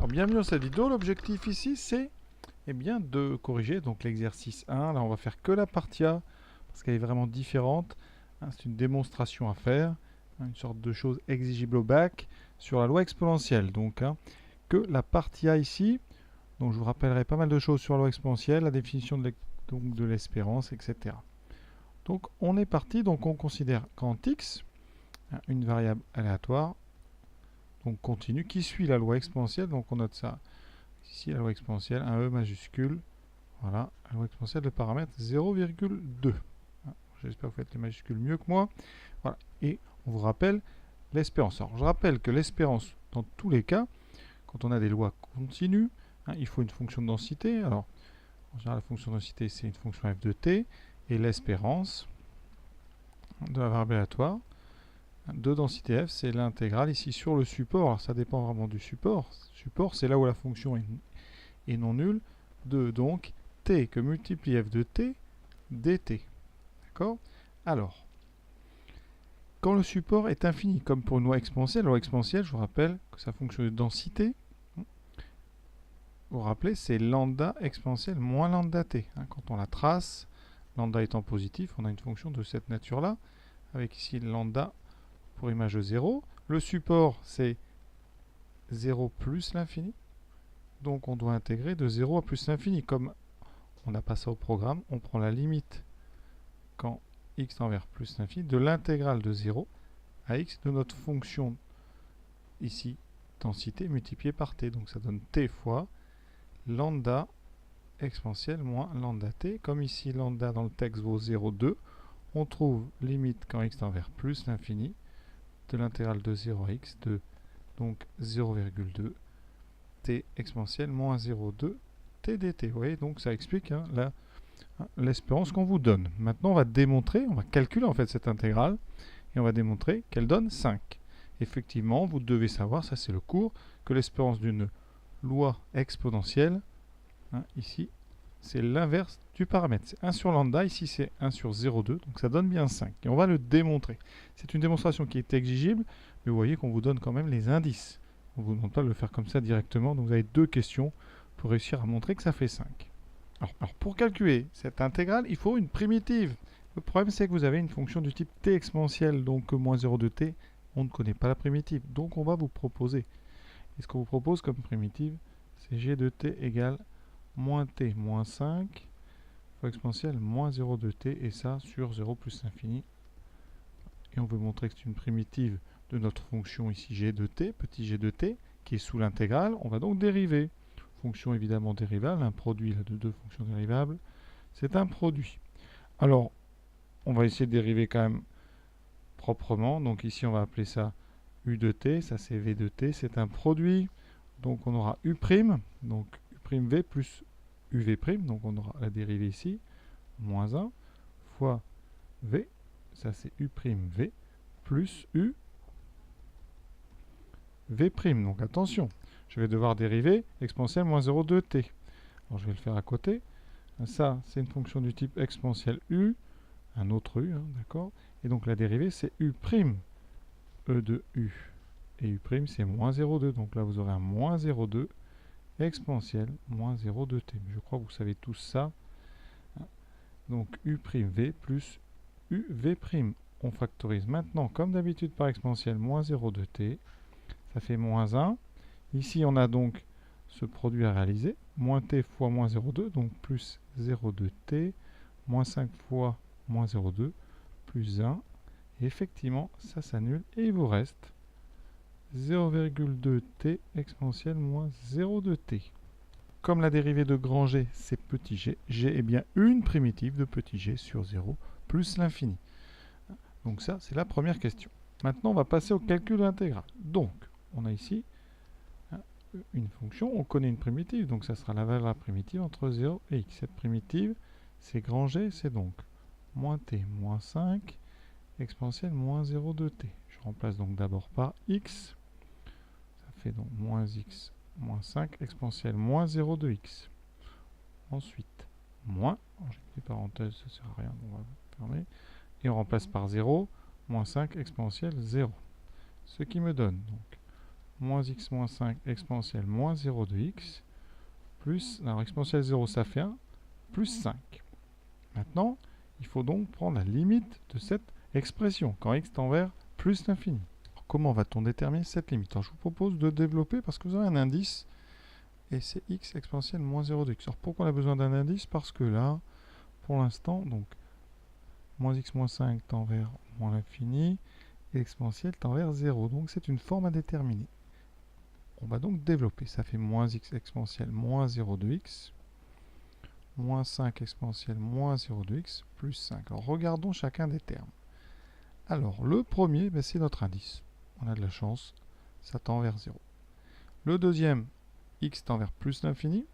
Alors, bienvenue dans cette vidéo. L'objectif ici, c'est bien de corriger donc l'exercice 1. Là, on va faire que la partie A parce qu'elle est vraiment différente. C'est une démonstration à faire, une sorte de chose exigible au bac sur la loi exponentielle. Donc, que la partie A ici. Donc, je vous rappellerai pas mal de choses sur la loi exponentielle, la définition de l'espérance, etc. Donc, on est parti. Donc, on considère quand x, une variable aléatoire, donc continue, qui suit la loi exponentielle. Donc, on note ça ici, la loi exponentielle, un E majuscule. Voilà, la loi exponentielle de paramètre 0,2. J'espère que vous faites les majuscules mieux que moi. Voilà, et on vous rappelle l'espérance. Alors, je rappelle que l'espérance, dans tous les cas, quand on a des lois continues, il faut une fonction de densité. Alors, en général, la fonction de densité, c'est une fonction f de t, et l'espérance de la variable aléatoire de densité f, c'est l'intégrale ici sur le support. Alors, ça dépend vraiment du support. Support, c'est là où la fonction est non nulle, de donc t que multiplie f de t dt. D'accord? Alors, quand le support est infini, comme pour une loi exponentielle, je vous rappelle que sa fonction de densité, vous vous rappelez, c'est lambda exponentielle moins lambda t. Quand on la trace, lambda étant positif, on a une fonction de cette nature-là, avec ici lambda pour image de 0. Le support, c'est 0 plus l'infini. Donc on doit intégrer de 0 à plus l'infini. Comme on n'a pas ça au programme, on prend la limite quand x tend vers plus l'infini de l'intégrale de 0 à x de notre fonction ici densité multipliée par t. Donc ça donne t fois lambda exponentielle moins lambda t. Comme ici lambda dans le texte vaut 0,2, on trouve limite quand x tend vers plus l'infini de l'intégrale de 0 à x de donc 0,2 t exponentielle moins 0,2 t dt. Vous voyez, donc ça explique l'espérance qu'on vous donne. Maintenant, on va démontrer, on va calculer en fait cette intégrale et on va démontrer qu'elle donne 5. Effectivement, vous devez savoir, ça c'est le cours, que l'espérance d'une loi exponentielle, ici, c'est l'inverse du paramètre. C'est 1 sur lambda, ici c'est 1 sur 0,2, donc ça donne bien 5. Et on va le démontrer. C'est une démonstration qui est exigible, mais vous voyez qu'on vous donne quand même les indices. On ne vous demande pas de le faire comme ça directement, donc vous avez 2 questions pour réussir à montrer que ça fait 5. Alors pour calculer cette intégrale, il faut une primitive. Le problème, c'est que vous avez une fonction du type t exponentielle, donc moins 0,2t, on ne connaît pas la primitive. Donc on va vous proposer. Et ce qu'on vous propose comme primitive, c'est g de t égale moins t moins 5 fois exponentielle moins 0,2t, et ça sur 0 plus l'infini. Et on veut montrer que c'est une primitive de notre fonction ici g de t, petit g de t, qui est sous l'intégrale. On va donc dériver. Fonction évidemment dérivable, un produit là, de deux fonctions dérivables, c'est un produit. Alors, on va essayer de dériver quand même proprement. Donc ici, on va appeler ça u de t, ça c'est v de t, c'est un produit. Donc on aura u', donc u'v plus uv', donc on aura la dérivée ici, moins 1, fois v, ça c'est u'v, plus u v'. Donc attention, je vais devoir dériver exponentielle moins 0,2t. Alors je vais le faire à côté. Ça, c'est une fonction du type exponentielle u, un autre u, d'accord. Et donc la dérivée, c'est u', e de u. Et u', c'est moins 0,2. Donc là, vous aurez un moins 0,2 exponentielle moins 0,2t. Je crois que vous savez tous ça. Donc u'v plus uv'. On factorise maintenant, comme d'habitude, par exponentielle moins 0,2t. Ça fait moins 1. Ici, on a donc ce produit à réaliser. Moins t fois moins 0,2, donc plus 0,2t, moins 5 fois moins 0,2, plus 1. Et effectivement, ça s'annule et il vous reste 0,2t exponentielle moins 0,2t. Comme la dérivée de grand G, c'est petit g, g est bien une primitive de petit g sur 0 plus l'infini. Donc ça, c'est la première question. Maintenant, on va passer au calcul de l'intégrale. Donc, on a ici une fonction, on connaît une primitive, donc ça sera la valeur primitive entre 0 et x. Cette primitive, c'est grand G, c'est donc moins t moins 5 exponentielle moins 0,2t. Je remplace donc d'abord par x, ça fait donc moins x moins 5 exponentielle moins 0,2x. Ensuite, moins, j'ai des parenthèses, ça sert à rien, on va fermer, et on remplace par 0, moins 5 exponentielle 0. Ce qui me donne donc moins x moins 5 exponentielle moins 0 de x, plus, alors exponentielle 0 ça fait 1, plus 5. Maintenant, il faut donc prendre la limite de cette expression, quand x tend vers plus l'infini. Comment va-t-on déterminer cette limite? Alors, je vous propose de développer parce que vous avez un indice, et c'est x exponentielle moins 0 de x. Alors pourquoi on a besoin d'un indice? Parce que là, pour l'instant, donc, moins x moins 5 tend vers moins l'infini, et l'exponentielle tend vers 0. Donc c'est une forme à déterminer. On va donc développer. Ça fait moins x exponentielle moins 0 de x, moins 5 exponentielle moins 0 de x, plus 5. Alors regardons chacun des termes. Alors le premier, ben, c'est notre indice. On a de la chance, ça tend vers 0. Le deuxième, x tend vers plus l'infini.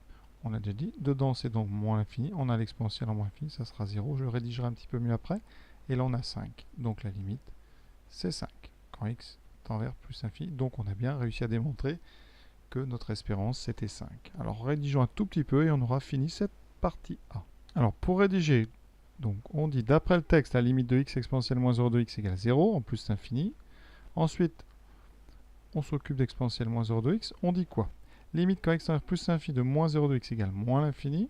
On l'a déjà dit. Dedans, c'est donc moins l'infini. On a l'exponentielle en moins l'infini, ça sera 0. Je le rédigerai un petit peu mieux après. Et là, on a 5. Donc la limite, c'est 5. Quand x tend vers plus l'infini. Donc on a bien réussi à démontrer que notre espérance, c'était 5. Alors rédigeons un tout petit peu et on aura fini cette partie A. Alors pour rédiger, donc on dit d'après le texte, la limite de x exponentielle moins 0 de x égale 0, en plus l'infini. Ensuite, on s'occupe d'exponentielle moins 0 de x. On dit quoi? Limite quand x tend vers plus l'infini de moins 0 de x égale moins l'infini.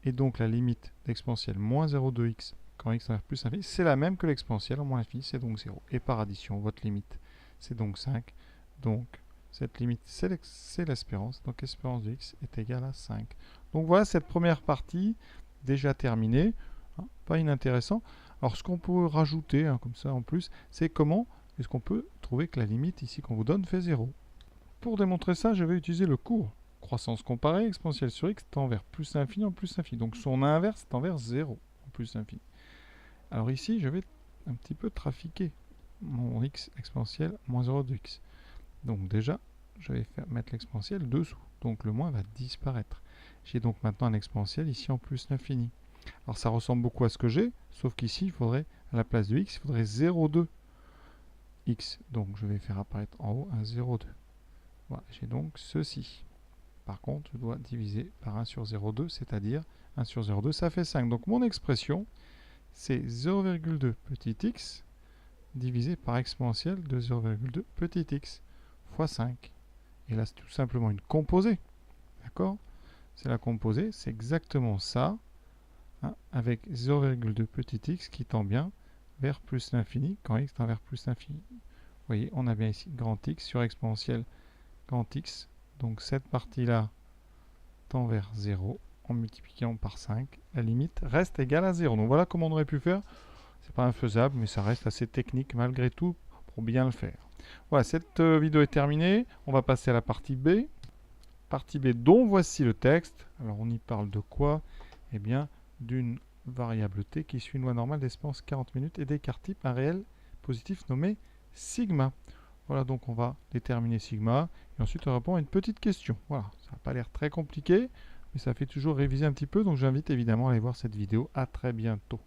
Et donc la limite d'exponentielle moins 0 de x quand x tend vers plus l'infini, c'est la même que l'exponentielle en moins l'infini, c'est donc 0. Et par addition, votre limite, c'est donc 5. Donc cette limite, c'est l'espérance. Donc l'espérance de x est égale à 5. Donc voilà cette première partie déjà terminée. Hein, pas inintéressant. Alors ce qu'on peut rajouter, hein, comme ça en plus, c'est comment est-ce qu'on peut trouver que la limite ici qu'on vous donne fait 0. Pour démontrer ça, je vais utiliser le cours croissance comparée, exponentielle sur x tend vers plus l'infini en plus l'infini. Donc son inverse tend vers 0 en plus l'infini. Alors ici, je vais un petit peu trafiquer mon x exponentielle moins 0 de x. Donc déjà, je vais mettre l'exponentielle dessous. Donc le moins va disparaître. J'ai donc maintenant un exponentiel ici en plus l'infini. Alors ça ressemble beaucoup à ce que j'ai, sauf qu'ici, il faudrait, à la place de x, il faudrait 0,2 x. Donc je vais faire apparaître en haut un 0,2. Voilà, j'ai donc ceci. Par contre, je dois diviser par 1 sur 0,2, c'est-à-dire 1 sur 0,2, ça fait 5. Donc mon expression, c'est 0,2 petit x divisé par exponentielle de 0,2 petit x fois 5. Et là, c'est tout simplement une composée. D'accord? C'est la composée, c'est exactement ça, hein, avec 0,2 petit x qui tend bien vers plus l'infini quand x tend vers plus l'infini. Vous voyez, on a bien ici grand x sur exponentielle grand x. Donc cette partie-là tend vers 0 en multipliant par 5. La limite reste égale à 0. Donc voilà comment on aurait pu faire. C'est pas infaisable, mais ça reste assez technique malgré tout pour bien le faire. Voilà, cette vidéo est terminée. On va passer à la partie B. Partie B dont voici le texte. Alors on y parle de quoi? Eh bien d'une variable t qui suit une loi normale d'espérance 40 minutes et d'écart type un réel positif nommé sigma. Voilà, donc on va déterminer sigma et ensuite on répond à une petite question. Voilà, ça n'a pas l'air très compliqué, mais ça fait toujours réviser un petit peu, donc j'invite évidemment à aller voir cette vidéo. À très bientôt.